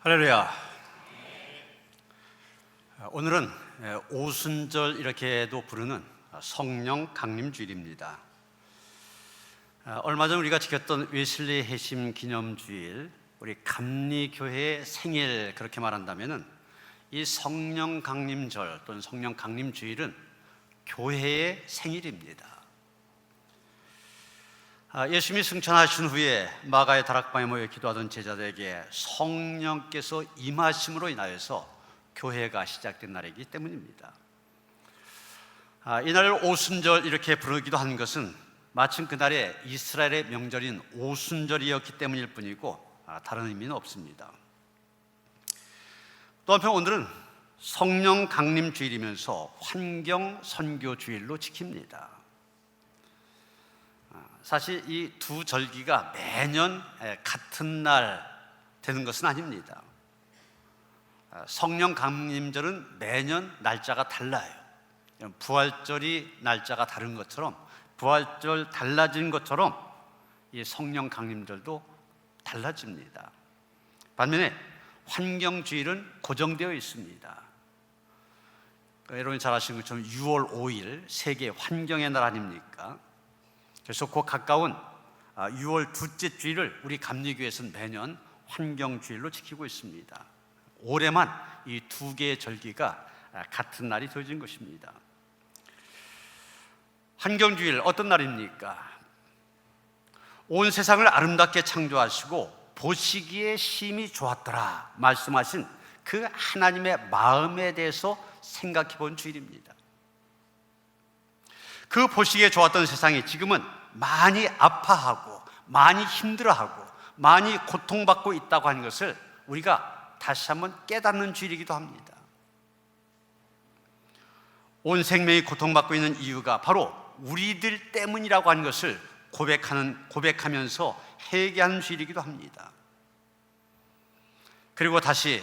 할렐루야. 오늘은 오순절 이렇게도 부르는 성령 강림주일입니다. 얼마 전 우리가 지켰던 웨슬리 회심 기념주일, 우리 감리교회의 생일 그렇게 말한다면은 이 성령 강림절 또는 성령 강림주일은 교회의 생일입니다. 예수님이 승천하신 후에 마가의 다락방에 모여 기도하던 제자들에게 성령께서 임하심으로 인하여서 교회가 시작된 날이기 때문입니다. 이날을 오순절 이렇게 부르기도 한 것은 마침 그날에 이스라엘의 명절인 오순절이었기 때문일 뿐이고 다른 의미는 없습니다. 또 한편 오늘은 성령 강림주일이면서 환경 선교주일로 지킵니다. 사실 이 두 절기가 매년 같은 날 되는 것은 아닙니다. 성령 강림절은 매년 날짜가 달라요. 부활절이 날짜가 다른 것처럼, 부활절 달라진 것처럼 이 성령 강림절도 달라집니다. 반면에 환경주일은 고정되어 있습니다. 여러분이 잘 아시는 것처럼 6월 5일 세계 환경의 날 아닙니까? 그래서 그 가까운 6월 둘째 주일을 우리 감리교회에서는 매년 환경주일로 지키고 있습니다. 올해만 이 두 개의 절기가 같은 날이 되어진 것입니다. 환경주일 어떤 날입니까? 온 세상을 아름답게 창조하시고 보시기에 심히 좋았더라 말씀하신 그 하나님의 마음에 대해서 생각해 본 주일입니다. 그 보시기에 좋았던 세상이 지금은 많이 아파하고 많이 힘들어하고 많이 고통받고 있다고 하는 것을 우리가 다시 한번 깨닫는 주일이기도 합니다. 온 생명이 고통받고 있는 이유가 바로 우리들 때문이라고 하는 것을 고백하면서 회개하는 주일이기도 합니다. 그리고 다시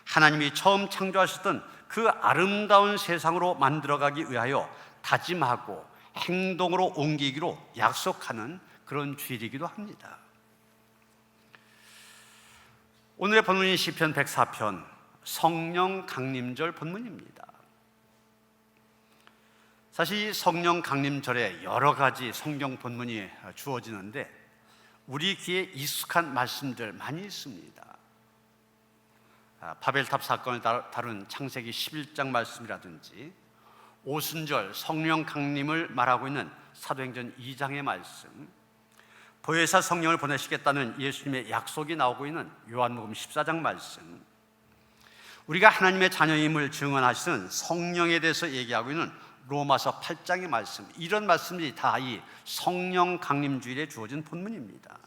하나님이 처음 창조하셨던 그 아름다운 세상으로 만들어가기 위하여 다짐하고 행동으로 옮기기로 약속하는 그런 주일이기도 합니다. 오늘의 본문이 시편 104편 성령 강림절 본문입니다. 사실 성령 강림절에 여러 가지 성경 본문이 주어지는데 우리 귀에 익숙한 말씀들 많이 있습니다. 바벨탑 사건을 다룬 창세기 11장 말씀이라든지 오순절 성령 강림을 말하고 있는 사도행전 2장의 말씀, 보혜사 성령을 보내시겠다는 예수님의 약속이 나오고 있는 요한복음 14장 말씀, 우리가 하나님의 자녀임을 증언하시는 성령에 대해서 얘기하고 있는 로마서 8장의 말씀, 이런 말씀들이 다 이 성령 강림주일에 주어진 본문입니다.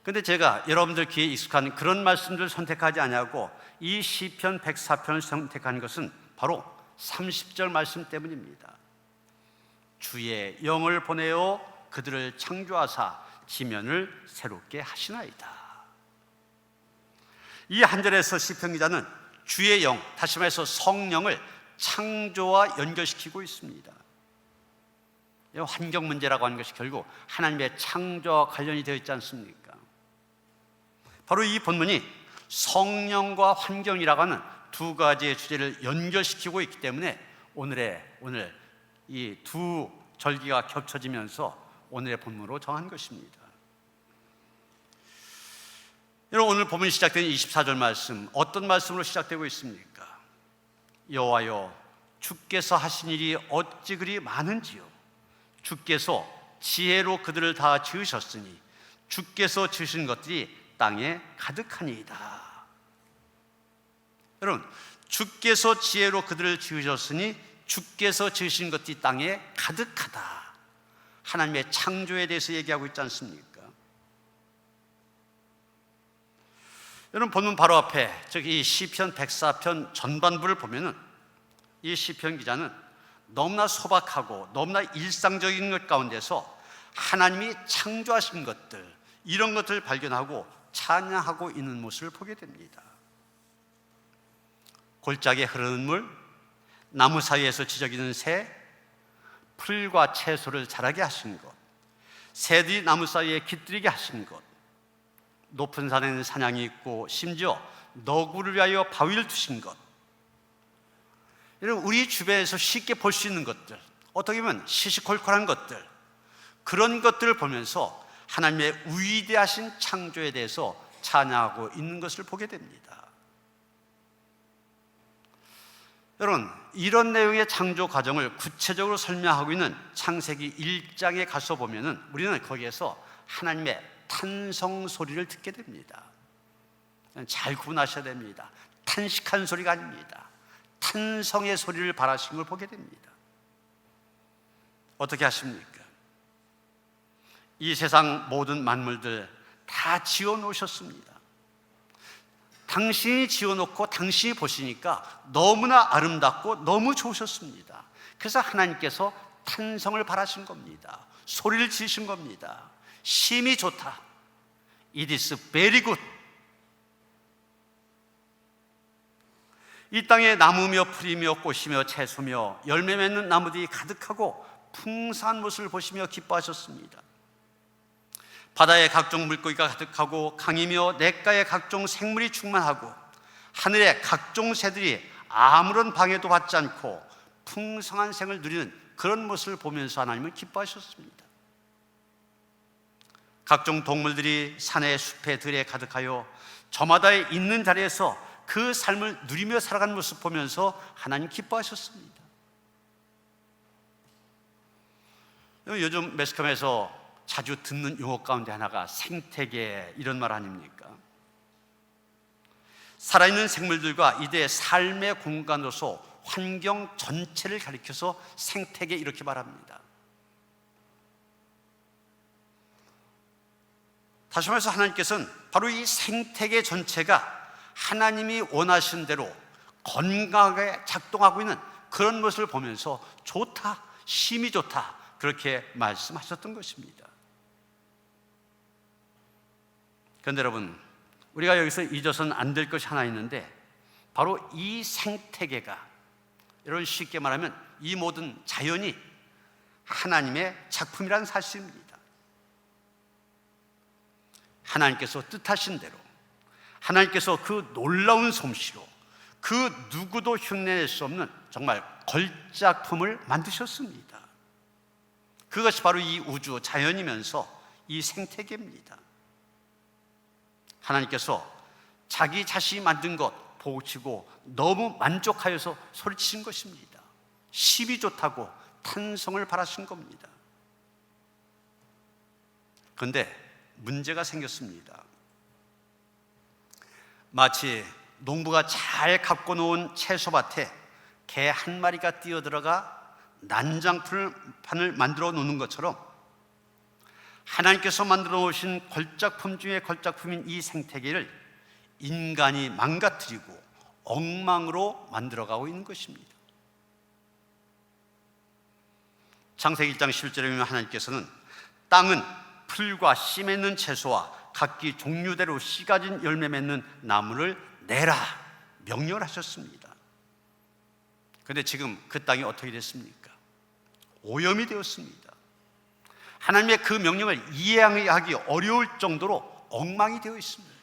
그런데 제가 여러분들 귀에 익숙한 그런 말씀들을 선택하지 아니하고 이 시편 104편을 선택한 것은 바로 30절 말씀 때문입니다. 주의 영을 보내어 그들을 창조하사 지면을 새롭게 하시나이다. 이 한 절에서 시편 기자는 주의 영, 다시 말해서 성령을 창조와 연결시키고 있습니다. 환경 문제라고 하는 것이 결국 하나님의 창조와 관련이 되어 있지 않습니까? 바로 이 본문이 성령과 환경이라고 하는 두 가지의 주제를 연결시키고 있기 때문에 오늘 이 두 절기가 겹쳐지면서 오늘의 본문으로 정한 것입니다. 여러분, 오늘 본문이 시작된 24절 말씀, 어떤 말씀으로 시작되고 있습니까? 여호와여, 주께서 하신 일이 어찌 그리 많은지요. 주께서 지혜로 그들을 다 지으셨으니 주께서 지으신 것들이 땅에 가득하니이다. 여러분, 주께서 지혜로 그들을 지으셨으니 주께서 지으신 것이 땅에 가득하다. 하나님의 창조에 대해서 얘기하고 있지 않습니까? 여러분, 본문 바로 앞에 이 시편 104편 전반부를 보면은 이 시편 기자는 너무나 소박하고 너무나 일상적인 것 가운데서 하나님이 창조하신 것들, 이런 것들을 발견하고 찬양하고 있는 모습을 보게 됩니다. 골짜기에 흐르는 물, 나무 사이에서 지저귀는 새, 풀과 채소를 자라게 하신 것, 새들이 나무 사이에 깃들이게 하신 것, 높은 산에는 사냥이 있고 심지어 너구를 위하여 바위를 두신 것, 이런 우리 주변에서 쉽게 볼 수 있는 것들, 어떻게 보면 시시콜콜한 것들, 그런 것들을 보면서 하나님의 위대하신 창조에 대해서 찬양하고 있는 것을 보게 됩니다. 여러분, 이런 내용의 창조 과정을 구체적으로 설명하고 있는 창세기 1장에 가서 보면은 우리는 거기에서 하나님의 탄성 소리를 듣게 됩니다. 잘 구분하셔야 됩니다. 탄식한 소리가 아닙니다. 탄성의 소리를 발하신 걸 보게 됩니다. 어떻게 하십니까? 이 세상 모든 만물들 다 지어 놓으셨습니다. 당신이 지어놓고 당신이 보시니까 너무나 아름답고 너무 좋으셨습니다. 그래서 하나님께서 탄성을 바라신 겁니다. 소리를 지으신 겁니다. 심히 좋다. It is very good. 이 땅에 나무며 풀이며 꽃이며 채소며 열매 맺는 나무들이 가득하고 풍성한 모습을 보시며 기뻐하셨습니다. 바다에 각종 물고기가 가득하고 강이며 냇가에 각종 생물이 충만하고 하늘에 각종 새들이 아무런 방해도 받지 않고 풍성한 생을 누리는 그런 모습을 보면서 하나님은 기뻐하셨습니다. 각종 동물들이 산에 숲에 들에 가득하여 저마다 있는 자리에서 그 삶을 누리며 살아가는 모습 보면서 하나님 기뻐하셨습니다. 요즘 매스컴에서 자주 듣는 용어 가운데 하나가 생태계, 이런 말 아닙니까? 살아있는 생물들과 이들의 삶의 공간으로서 환경 전체를 가리켜서 생태계, 이렇게 말합니다. 다시 말해서 하나님께서는 바로 이 생태계 전체가 하나님이 원하신 대로 건강하게 작동하고 있는 그런 모습을 보면서 좋다, 심히 좋다, 그렇게 말씀하셨던 것입니다. 그런데 여러분, 우리가 여기서 잊어서는 안 될 것이 하나 있는데, 바로 이 생태계가, 이런 쉽게 말하면 이 모든 자연이 하나님의 작품이라는 사실입니다. 하나님께서 뜻하신 대로, 하나님께서 그 놀라운 솜씨로 그 누구도 흉내낼 수 없는 정말 걸작품을 만드셨습니다. 그것이 바로 이 우주 자연이면서 이 생태계입니다. 하나님께서 자기 자신이 만든 것 보고 치고 너무 만족하여서 소리치신 것입니다. 심히 좋다고 탄성을 바라신 겁니다. 그런데 문제가 생겼습니다. 마치 농부가 잘 가꿔 놓은 채소밭에 개 한 마리가 뛰어들어가 난장판을 만들어 놓는 것처럼 하나님께서 만들어 놓으신 걸작품 중에 걸작품인 이 생태계를 인간이 망가뜨리고 엉망으로 만들어가고 있는 것입니다. 창세기 1장 11절에 보면 하나님께서는 땅은 풀과 씨 맺는 채소와 각기 종류대로 씨 가진 열매 맺는 나무를 내라 명령을 하셨습니다. 그런데 지금 그 땅이 어떻게 됐습니까? 오염이 되었습니다. 하나님의 그 명령을 이해하기 어려울 정도로 엉망이 되어 있습니다.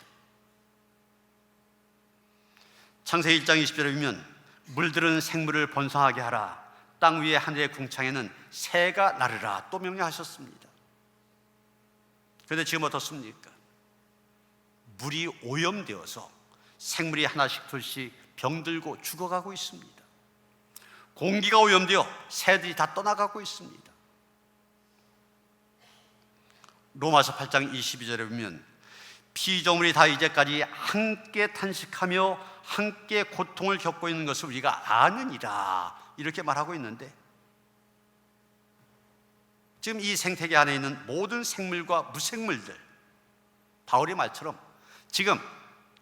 창세기 1장 20절에 보면 물들은 생물을 번성하게 하라, 땅 위에 하늘의 궁창에는 새가 나르라 또 명령하셨습니다. 그런데 지금 어떻습니까? 물이 오염되어서 생물이 하나씩 둘씩 병들고 죽어가고 있습니다. 공기가 오염되어 새들이 다 떠나가고 있습니다. 로마서 8장 22절에 보면 피조물이 다 이제까지 함께 탄식하며 함께 고통을 겪고 있는 것을 우리가 아느니라, 이렇게 말하고 있는데, 지금 이 생태계 안에 있는 모든 생물과 무생물들, 바울의 말처럼 지금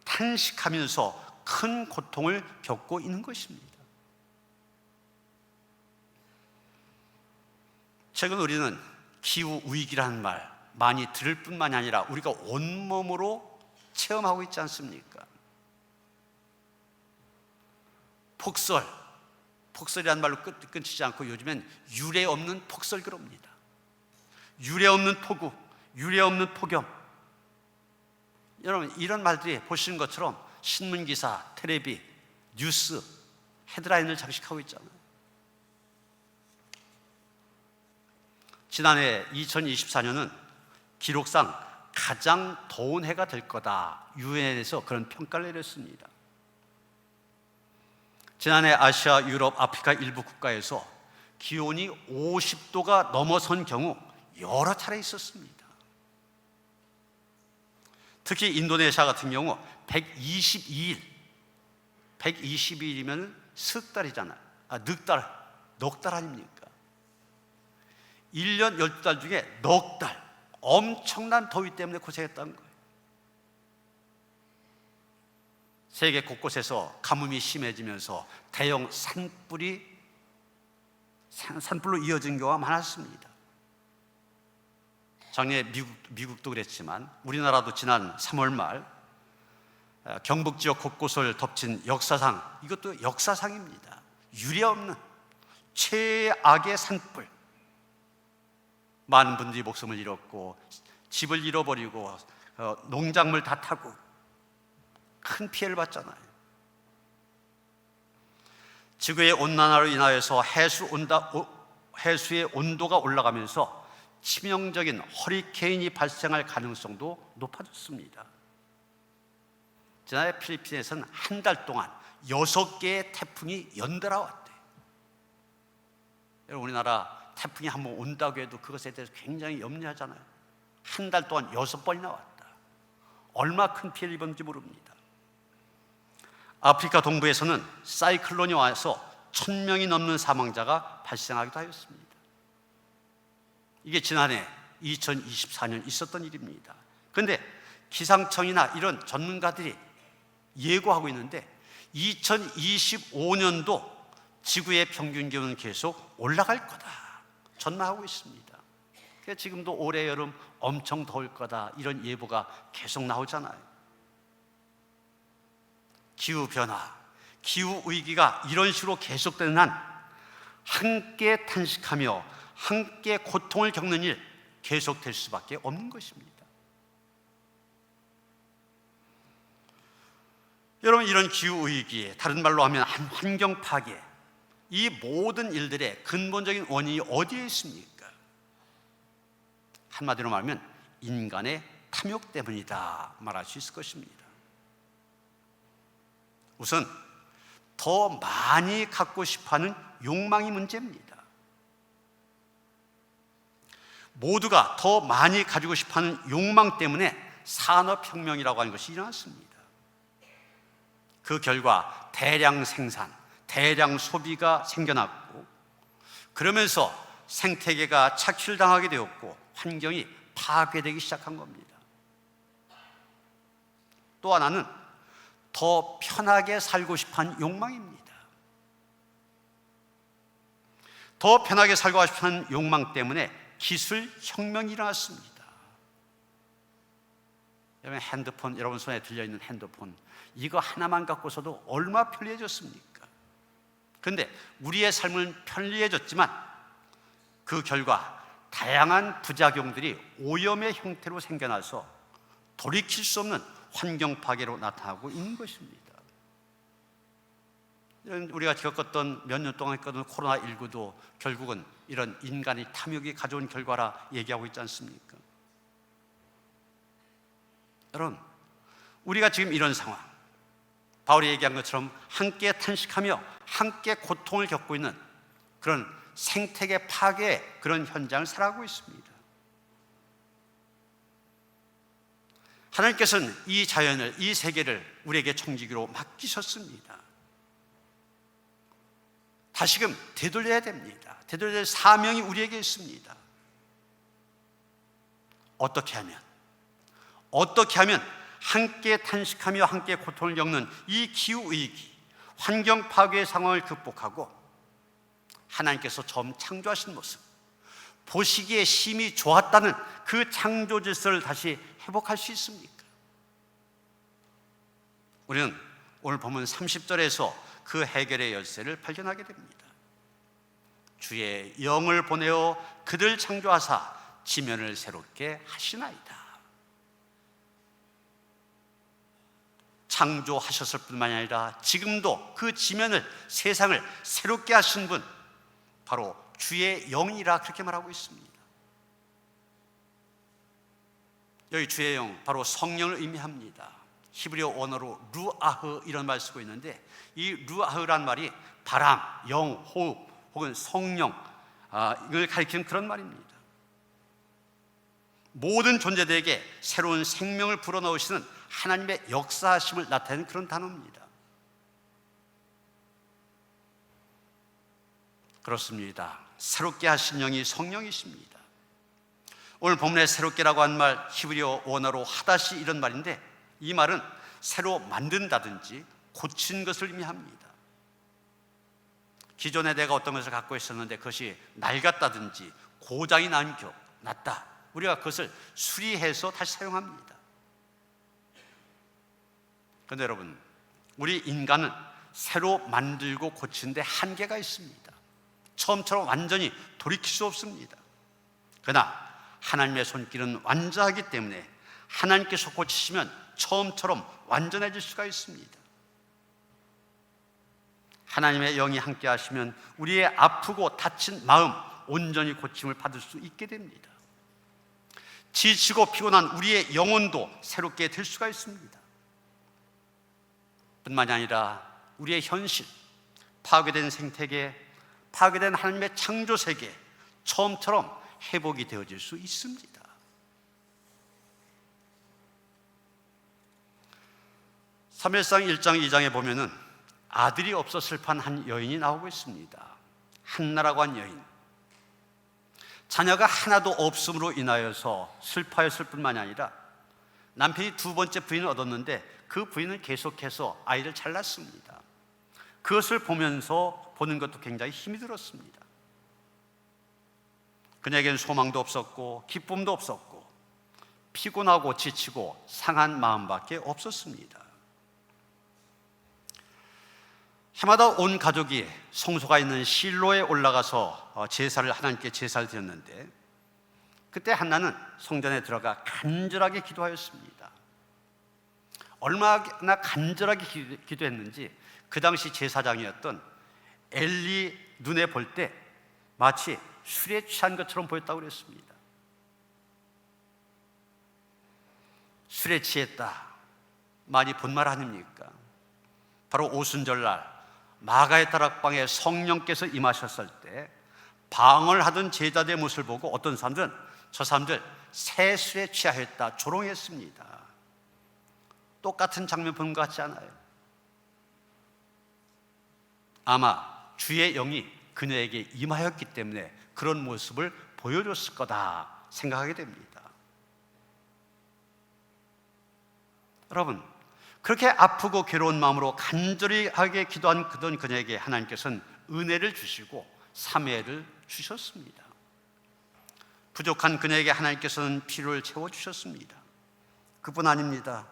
탄식하면서 큰 고통을 겪고 있는 것입니다. 최근 우리는 기후위기라는 말 많이 들을 뿐만이 아니라 우리가 온몸으로 체험하고 있지 않습니까? 폭설이라는 말로 끊치지 않고 요즘엔 유례 없는 폭설 그럽니다. 유례 없는 폭우, 유례 없는 폭염. 여러분, 이런 말들이 보시는 것처럼 신문기사, 텔레비, 뉴스 헤드라인을 장식하고 있잖아요. 지난해 2024년은 기록상 가장 더운 해가 될 거다, 유엔에서 그런 평가를 내렸습니다. 지난해 아시아, 유럽, 아프리카 일부 국가에서 기온이 50도가 넘어선 경우 여러 차례 있었습니다. 특히 인도네시아 같은 경우 122일이면 석 달이잖아요. 넉 달 아닙니까? 1년 12달 중에 넉 달 엄청난 더위 때문에 고생했다는 거예요. 세계 곳곳에서 가뭄이 심해지면서 대형 산불로 이어진 경우가 많았습니다. 작년에 미국도 그랬지만 우리나라도 지난 3월 말 경북 지역 곳곳을 덮친 역사상, 이것도 역사상입니다. 유례없는 최악의 산불. 많은 분들이 목숨을 잃었고 집을 잃어버리고 농작물 다 타고 큰 피해를 봤잖아요. 지구의 온난화로 인하여서 해수의 온도가 올라가면서 치명적인 허리케인이 발생할 가능성도 높아졌습니다. 지난해 필리핀에서는 한 달 동안 6개의 태풍이 연달아 왔대요. 여러분, 우리나라 태풍이 한번 온다고 해도 그것에 대해서 굉장히 염려하잖아요. 한 달 동안 6번이나 왔다. 얼마 큰 피해를 입었는지 모릅니다. 아프리카 동부에서는 사이클론이 와서 1000명이 넘는 사망자가 발생하기도 하였습니다. 이게 지난해 2024년 있었던 일입니다. 그런데 기상청이나 이런 전문가들이 예고하고 있는데 2025년도 지구의 평균 기온은 계속 올라갈 거다 전망하고 있습니다. 그래서 지금도 올해 여름 엄청 더울 거다, 이런 예보가 계속 나오잖아요. 기후변화, 기후위기가 이런 식으로 계속되는 한 함께 탄식하며 함께 고통을 겪는 일 계속될 수밖에 없는 것입니다. 여러분, 이런 기후위기, 다른 말로 하면 환경 파괴, 이 모든 일들의 근본적인 원인이 어디에 있습니까? 한마디로 말하면 인간의 탐욕 때문이다 말할 수 있을 것입니다. 우선 더 많이 갖고 싶어하는 욕망이 문제입니다. 모두가 더 많이 가지고 싶어하는 욕망 때문에 산업혁명이라고 하는 것이 일어났습니다. 그 결과 대량 생산, 대량 소비가 생겨났고, 그러면서 생태계가 착취당하게 되었고 환경이 파괴되기 시작한 겁니다. 또 하나는 더 편하게 살고 싶어하는 욕망입니다. 더 편하게 살고 싶어하는 욕망 때문에 기술 혁명이 일어났습니다. 여러분, 핸드폰, 여러분 손에 들려있는 핸드폰, 이거 하나만 갖고서도 얼마나 편리해졌습니까? 그런데 우리의 삶은 편리해졌지만 그 결과 다양한 부작용들이 오염의 형태로 생겨나서 돌이킬 수 없는 환경 파괴로 나타나고 있는 것입니다. 우리가 겪었던, 몇 년 동안 겪었던 코로나19도 결국은 이런 인간의 탐욕이 가져온 결과라 얘기하고 있지 않습니까? 여러분, 우리가 지금 이런 상황, 바울이 얘기한 것처럼 함께 탄식하며 함께 고통을 겪고 있는 그런 생태계 파괴의 그런 현장을 살아가고 있습니다. 하나님께서는 이 자연을, 이 세계를 우리에게 청지기로 맡기셨습니다. 다시금 되돌려야 됩니다. 되돌려야 될 사명이 우리에게 있습니다. 어떻게 하면 함께 탄식하며 함께 고통을 겪는 이 기후위기, 환경 파괴의 상황을 극복하고 하나님께서 처음 창조하신 모습, 보시기에 심히 좋았다는 그 창조 질서를 다시 회복할 수 있습니까? 우리는 오늘 본문 30절에서 그 해결의 열쇠를 발견하게 됩니다. 주의 영을 보내어 그들 창조하사 지면을 새롭게 하시나이다. 창조하셨을 뿐만 아니라 지금도 그 지면을, 세상을 새롭게 하신 분, 바로 주의 영이라 그렇게 말하고 있습니다. 여기 주의 영, 바로 성령을 의미합니다. 히브리어 원어로 루아흐 이런 말 쓰고 있는데, 이 루아흐란 말이 바람, 영, 호흡 혹은 성령, 이걸 가리키는 그런 말입니다. 모든 존재들에게 새로운 생명을 불어넣으시는 하나님의 역사하심을 나타내는 그런 단어입니다. 그렇습니다. 새롭게 하신 영이 성령이십니다. 오늘 본문에 새롭게라고 한 말, 히브리어 원어로 하다시 이런 말인데, 이 말은 새로 만든다든지 고친 것을 의미합니다. 기존에 내가 어떤 것을 갖고 있었는데 그것이 낡았다든지 고장이 났다, 우리가 그것을 수리해서 다시 사용합니다. 그런데 여러분, 우리 인간은 새로 만들고 고치는 데 한계가 있습니다. 처음처럼 완전히 돌이킬 수 없습니다. 그러나 하나님의 손길은 완전하기 때문에 하나님께서 고치시면 처음처럼 완전해질 수가 있습니다. 하나님의 영이 함께 하시면 우리의 아프고 다친 마음 온전히 고침을 받을 수 있게 됩니다. 지치고 피곤한 우리의 영혼도 새롭게 될 수가 있습니다. 뿐만이 아니라 우리의 현실, 파괴된 생태계, 파괴된 하나님의 창조 세계, 처음처럼 회복이 되어질 수 있습니다. 사무엘상 1장 2장에 보면은 아들이 없어 슬퍼한 한 여인이 나오고 있습니다. 한나라고 한 여인, 자녀가 하나도 없음으로 인하여서 슬퍼했을 뿐만이 아니라 남편이 두 번째 부인을 얻었는데 그 부인은 계속해서 아이를 잘 낳습니다. 그것을 보는 것도 굉장히 힘이 들었습니다. 그녀에게는 소망도 없었고 기쁨도 없었고 피곤하고 지치고 상한 마음밖에 없었습니다. 해마다 온 가족이 성소가 있는 실로에 올라가서 제사를, 하나님께 제사를 드렸는데, 그때 한나는 성전에 들어가 간절하게 기도하였습니다. 얼마나 간절하게 기도했는지 그 당시 제사장이었던 엘리 눈에 볼 때 마치 술에 취한 것처럼 보였다고 그랬습니다. 술에 취했다, 많이 본 말 아닙니까? 바로 오순절날 마가의 다락방에 성령께서 임하셨을 때 방언하던 제자들의 모습을 보고 어떤 사람들은 저 사람들 새 술에 취하였다, 조롱했습니다. 똑같은 장면 본 것 같지 않아요? 아마 주의 영이 그녀에게 임하였기 때문에 그런 모습을 보여줬을 거다 생각하게 됩니다. 여러분, 그렇게 아프고 괴로운 마음으로 간절히 하게 기도한 그녀에게 하나님께서는 은혜를 주시고 사매를 주셨습니다. 부족한 그녀에게 하나님께서는 필요를 채워주셨습니다. 그뿐 아닙니다.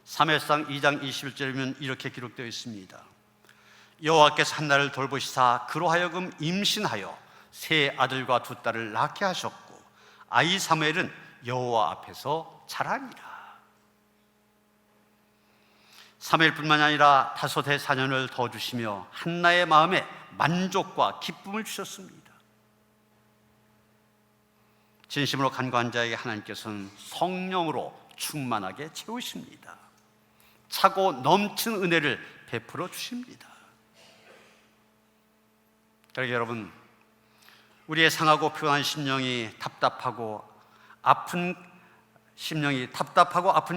사무엘상 2장 21절이면 이렇게 기록되어 있습니다. 여호와께서 한나를 돌보시사 그로 하여금 임신하여 세 아들과 두 딸을 낳게 하셨고 아이 사무엘은 여호와 앞에서 자라니라. 사무엘뿐만 아니라 다섯의 자녀를 더 주시며 한나의 마음에 만족과 기쁨을 주셨습니다. 진심으로 간구한 자에게 하나님께서는 성령으로 충만하게 채우십니다. 차고 넘치는 은혜를 베풀어 주십니다. 그러게 여러분, 우리의 상하고 피곤한 심령이 답답하고 아픈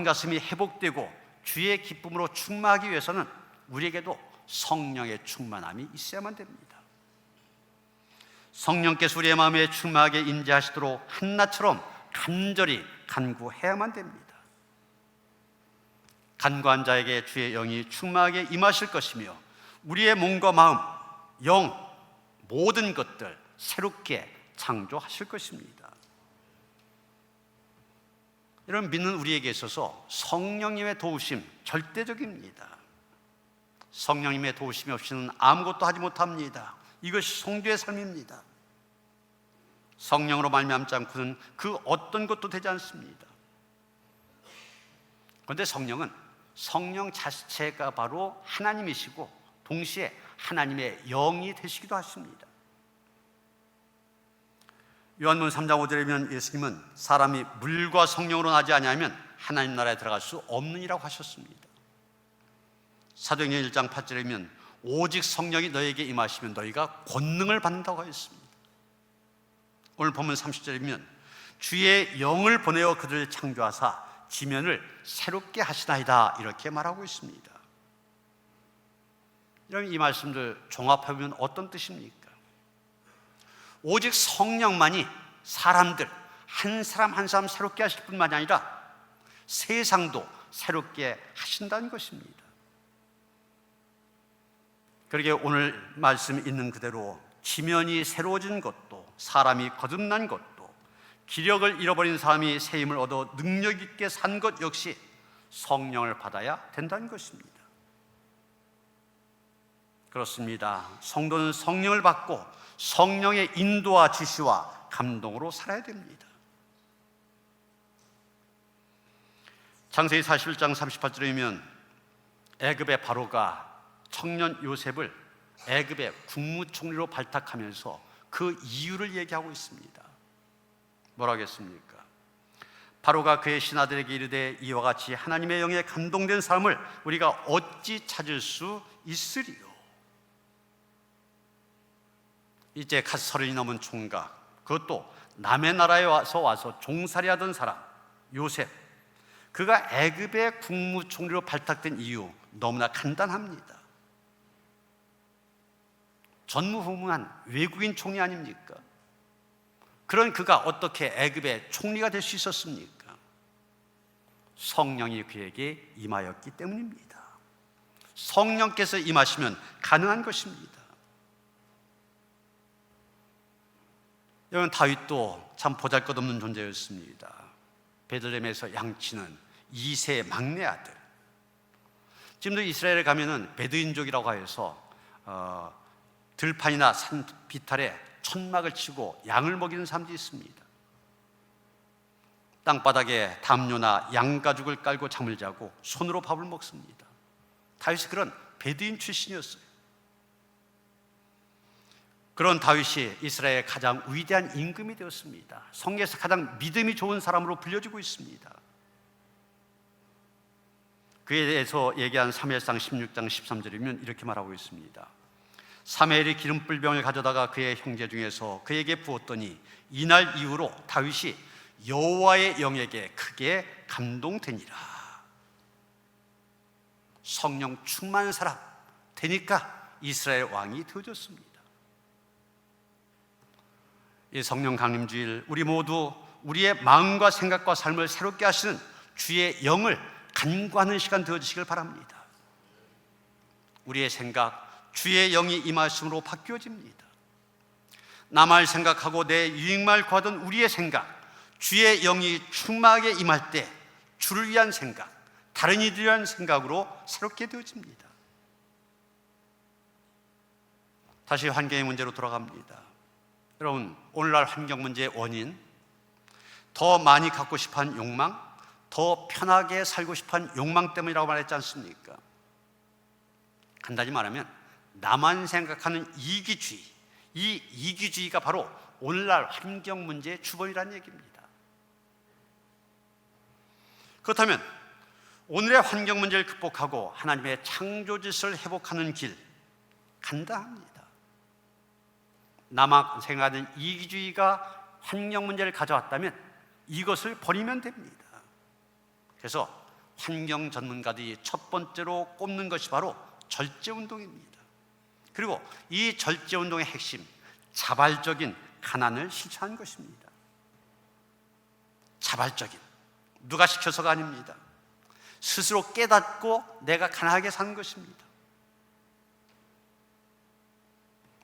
가슴이 회복되고 주의 기쁨으로 충만하기 위해서는 우리에게도 성령의 충만함이 있어야만 됩니다. 성령께서 우리의 마음에 충만하게 임재하시도록 한나처럼 간절히 간구해야만 됩니다. 간구한 자에게 주의 영이 충만하게 임하실 것이며 우리의 몸과 마음, 영, 모든 것들 새롭게 창조하실 것입니다. 이런 믿는 우리에게 있어서 성령님의 도우심 절대적입니다. 성령님의 도우심이 없이는 아무것도 하지 못합니다. 이것이 성도의 삶입니다. 성령으로 말미암지 않고는 그 어떤 것도 되지 않습니다. 그런데 성령은 성령 자체가 바로 하나님이시고 동시에 하나님의 영이 되시기도 하십니다. 요한복음 3장 5절에 보면 예수님은 사람이 물과 성령으로 나지 아니하면 하나님 나라에 들어갈 수 없느니라고 하셨습니다. 사도행전 1장 8절에 보면 오직 성령이 너에게 임하시면 너희가 권능을 받는다고 하였습니다. 오늘 본문 30절에 보면 주의 영을 보내어 그들을 창조하사 지면을 새롭게 하시나이다 이렇게 말하고 있습니다. 여러분, 이 말씀들 종합해보면 어떤 뜻입니까? 오직 성령만이 사람들 한 사람 한 사람 새롭게 하실 뿐만이 아니라 세상도 새롭게 하신다는 것입니다. 그러게 오늘 말씀 있는 그대로 지면이 새로워진 것도, 사람이 거듭난 것도, 기력을 잃어버린 사람이 새 힘을 얻어 능력 있게 산 것 역시 성령을 받아야 된다는 것입니다. 그렇습니다. 성도는 성령을 받고 성령의 인도와 지시와 감동으로 살아야 됩니다. 창세기 41장 38절에 보면 애굽의 바로가 청년 요셉을 애굽의 국무총리로 발탁하면서 그 이유를 얘기하고 있습니다. 뭐라 하겠습니까? 바로가 그의 신하들에게 이르되 이와 같이 하나님의 영에 감동된 사람을 우리가 어찌 찾을 수 있으리요? 이제 갓 30이 넘은 총각, 그것도 남의 나라에 와서 종살이 하던 사람 요셉, 그가 애굽의 국무총리로 발탁된 이유 너무나 간단합니다. 전무후무한 외국인 총리 아닙니까? 그런 그가 어떻게 애굽의 총리가 될 수 있었습니까? 성령이 그에게 임하였기 때문입니다. 성령께서 임하시면 가능한 것입니다. 여러분, 다윗도 참 보잘것없는 존재였습니다. 베들레헴에서 양치는 2세 막내 아들. 지금도 이스라엘에 가면은 베두인족이라고 해서 들판이나 산 비탈에 천막을 치고 양을 먹이는 사람들이 있습니다. 땅바닥에 담요나 양가죽을 깔고 잠을 자고 손으로 밥을 먹습니다. 다윗이 그런 베두인 출신이었어요. 그런 다윗이 이스라엘의 가장 위대한 임금이 되었습니다. 성경에서 가장 믿음이 좋은 사람으로 불려지고 있습니다. 그에 대해서 얘기한 사무엘상 16장 13절이면 이렇게 말하고 있습니다. 사무엘이 기름불병을 가져다가 그의 형제 중에서 그에게 부었더니 이날 이후로 다윗이 여호와의 영에게 크게 감동되니라. 성령 충만한 사람 되니까 이스라엘 왕이 되어졌습니다. 이 성령 강림주일, 우리 모두 우리의 마음과 생각과 삶을 새롭게 하시는 주의 영을 간구하는 시간 되어지시길 바랍니다. 우리의 생각, 주의 영이 임하심으로 바뀌어집니다. 나만 생각하고 내 유익만 구하던 우리의 생각, 주의 영이 충만하게 임할 때 주를 위한 생각, 다른 이들을 위한 생각으로 새롭게 되어집니다. 다시 환경의 문제로 돌아갑니다. 여러분, 오늘날 환경 문제의 원인, 더 많이 갖고 싶어하는 욕망, 더 편하게 살고 싶어하는 욕망 때문이라고 말했지 않습니까? 간단히 말하면 나만 생각하는 이기주의, 이 이기주의가 바로 오늘날 환경 문제의 주범이라는 얘기입니다. 그렇다면 오늘의 환경 문제를 극복하고 하나님의 창조 질서를 회복하는 길, 간단합니다. 나만 생각하는 이기주의가 환경 문제를 가져왔다면 이것을 버리면 됩니다. 그래서 환경 전문가들이 첫 번째로 꼽는 것이 바로 절제운동입니다. 그리고 이 절제운동의 핵심, 자발적인 가난을 실천하는 것입니다. 자발적인, 누가 시켜서가 아닙니다. 스스로 깨닫고 내가 가난하게 사는 것입니다.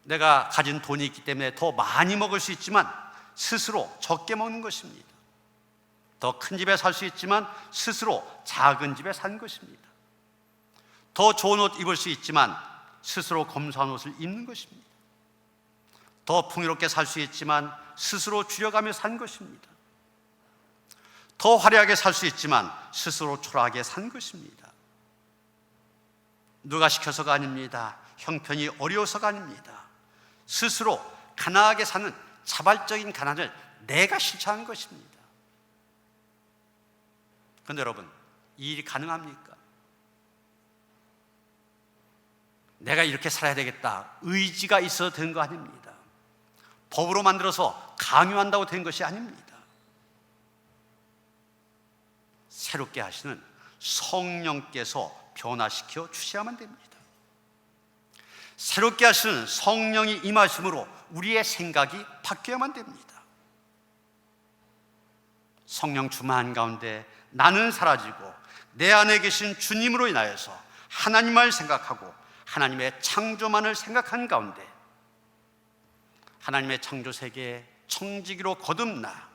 내가 가진 돈이 있기 때문에 더 많이 먹을 수 있지만 스스로 적게 먹는 것입니다. 더 큰 집에 살 수 있지만 스스로 작은 집에 사는 것입니다. 더 좋은 옷 입을 수 있지만 스스로 검소한 옷을 입는 것입니다. 더 풍요롭게 살 수 있지만 스스로 줄여가며 산 것입니다. 더 화려하게 살 수 있지만 스스로 초라하게 산 것입니다. 누가 시켜서가 아닙니다. 형편이 어려워서가 아닙니다. 스스로 가난하게 사는 자발적인 가난을 내가 실천하는 것입니다. 그런데 여러분, 이 일이 가능합니까? 내가 이렇게 살아야 되겠다 의지가 있어도 된 거 아닙니다. 법으로 만들어서 강요한다고 된 것이 아닙니다. 새롭게 하시는 성령께서 변화시켜 주셔야만 됩니다. 새롭게 하시는 성령이 임하심으로 우리의 생각이 바뀌어야만 됩니다. 성령 충만 가운데 나는 사라지고 내 안에 계신 주님으로 인하여서 하나님을 생각하고 하나님의 창조만을 생각한 가운데 하나님의 창조 세계에 청지기로 거듭나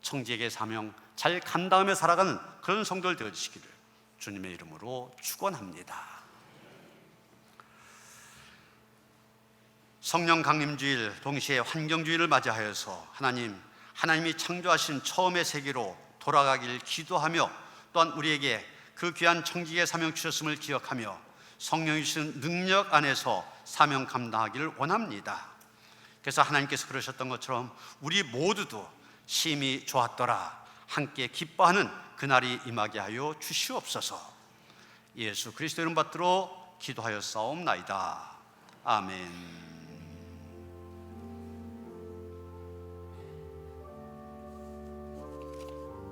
청지기의 사명 잘 감당하며 살아가는 그런 성도들 되어주시기를 주님의 이름으로 축원합니다. 성령 강림주일 동시에 환경주의를 맞이하여서 하나님이 창조하신 처음의 세계로 돌아가길 기도하며 또한 우리에게 그 귀한 청지기의 사명 주셨음을 기억하며 성령이 주신 능력 안에서 사명 감당하기를 원합니다. 그래서 하나님께서 그러셨던 것처럼 우리 모두도 심히 좋았더라 함께 기뻐하는 그날이 임하게 하여 주시옵소서. 예수 그리스도 이름 받들어 기도하여 싸움나이다. 아멘.